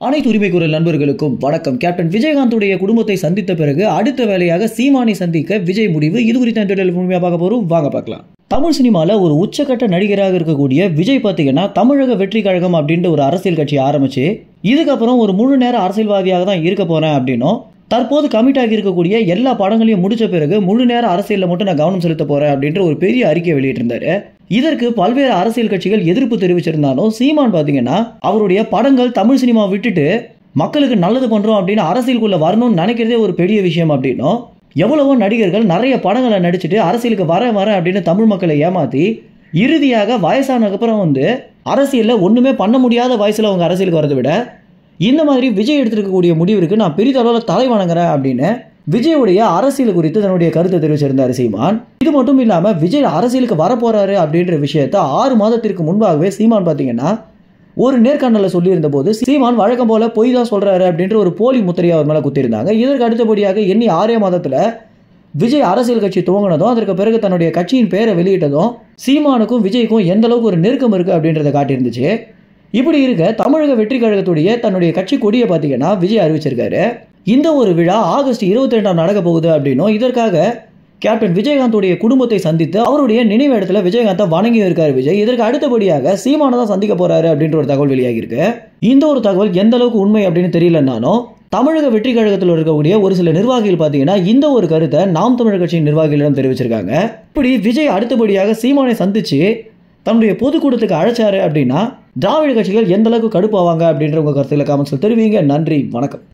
அனைத்து உரிமை குரல் நண்பர்களுக்கும் வணக்கம். கேப்டன் விஜயகாந்துடைய குடும்பத்தை சந்தித்த பிறகு அடுத்த வேலையாக சீமானை சந்திக்க விஜய் முடிவு. இது குறித்த முழுமையாக பார்க்க போறோம், வாங்க பார்க்கலாம். தமிழ் சினிமால ஒரு உச்சக்கட்ட நடிகராக இருக்கக்கூடிய விஜய் பார்த்தீங்கன்னா தமிழக வெற்றி கழகம் அப்படின்ற ஒரு அரசியல் கட்சி ஆரம்பிச்சு இதுக்கப்புறம் ஒரு முழு நேர அரசியல்வாதியாக தான் இருக்க போறேன் அப்படின்னும், தற்போது கமிட் ஆகி இருக்கக்கூடிய எல்லா படங்களையும் முடிச்ச பிறகு முழு நேர அரசியலில் மட்டும் நான் கவனம் செலுத்த போறேன் அப்படின்ற ஒரு பெரிய அறிக்கை வெளியிட்டிருந்தாரு. இதற்கு பல்வேறு அரசியல் கட்சிகள் எதிர்ப்பு தெரிவிச்சிருந்தாலும் சீமான் பாத்தீங்கன்னா அவருடைய படங்கள் தமிழ் சினிமா விட்டுட்டு மக்களுக்கு நல்லது பண்றோம் அப்படின்னு அரசியலுக்குள்ள வரணும்னு நினைக்கிறதே ஒரு பெரிய விஷயம் அப்படின்னும், எவ்வளவோ நடிகர்கள் நிறைய படங்களை நடிச்சுட்டு அரசியலுக்கு வர அப்படின்னு தமிழ் மக்களை ஏமாத்தி இறுதியாக வயசானதுக்கு அப்புறம் அரசியல்ல ஒண்ணுமே பண்ண முடியாத வயசுல அவங்க அரசியலுக்கு வரதை விட இந்த மாதிரி விஜய் எடுத்திருக்கக்கூடிய முடிவிற்கு நான் பெரிய அளவில் தலை வணங்குறேன் அப்படின்னு விஜயுடைய அரசியல் குறித்து தன்னுடைய கருத்தை தெரிவிச்சிருந்தார் சீமான். இது மட்டும் இல்லாம விஜய் அரசியலுக்கு வரப்போறாரு அப்படின்ற விஷயத்த 6 மாதத்திற்கு முன்பாகவே சீமான் பாத்தீங்கன்னா ஒரு நேர்காணல சொல்லியிருந்த போது சீமான் வழக்கம் போல பொய் தான் சொல்றாரு அப்படின்ற ஒரு போலி முத்திரையை அவர் மேல குத்திருந்தாங்க. இதற்கு அடுத்தபடியாக எண்ணி 6 மாதத்துல விஜய் அரசியல் கட்சி துவங்கினதும் அதற்கு பிறகு தன்னுடைய கட்சியின் பெயரை வெளியிட்டதும் சீமானுக்கும் விஜய்க்கும் எந்த அளவுக்கு ஒரு நெருக்கம் இருக்கு அப்படின்றத காட்டியிருந்துச்சு. இப்படி இருக்க தமிழக வெற்றி கழகத்துடைய தன்னுடைய கட்சி கொடியை பார்த்தீங்கன்னா விஜய் அறிவிச்சிருக்காரு. இந்த ஒரு விழா ஆகஸ்ட் 22ஆம் நடக்க போகுது அப்படின்னும், இதற்காக கேப்டன் விஜயகாந்துடைய குடும்பத்தை சந்தித்து அவருடைய நினைவு இடத்துல விஜயகாந்தை வணங்கி இருக்காரு விஜய். இதற்கு அடுத்தபடியாக சீமானை தான் சந்திக்க போறாரு அப்படின்ற ஒரு தகவல் வெளியாகி இருக்கு. இந்த ஒரு தகவல் எந்த அளவுக்கு உண்மை அப்படின்னு தெரியலன்னாலும் தமிழக வெற்றி கழகத்தில் இருக்கக்கூடிய ஒரு சில நிர்வாகிகள் பார்த்தீங்கன்னா இந்த ஒரு கருத்தை நாம் தமிழர் கட்சியின் நிர்வாகிகளிடம் தெரிவிச்சிருக்காங்க. இப்படி விஜய் அடுத்தபடியாக சீமானை சந்திச்சு தன்னுடைய பொதுக்கூட்டத்துக்கு அழைச்சாரு அப்படின்னா திராவிட கட்சிகள் எந்த அளவுக்கு கடுப்பாவாங்க அப்படின்ற உங்க கருத்துக்களை கமெண்ட்ஸ்ல தெரிவிங்க. நன்றி, வணக்கம்.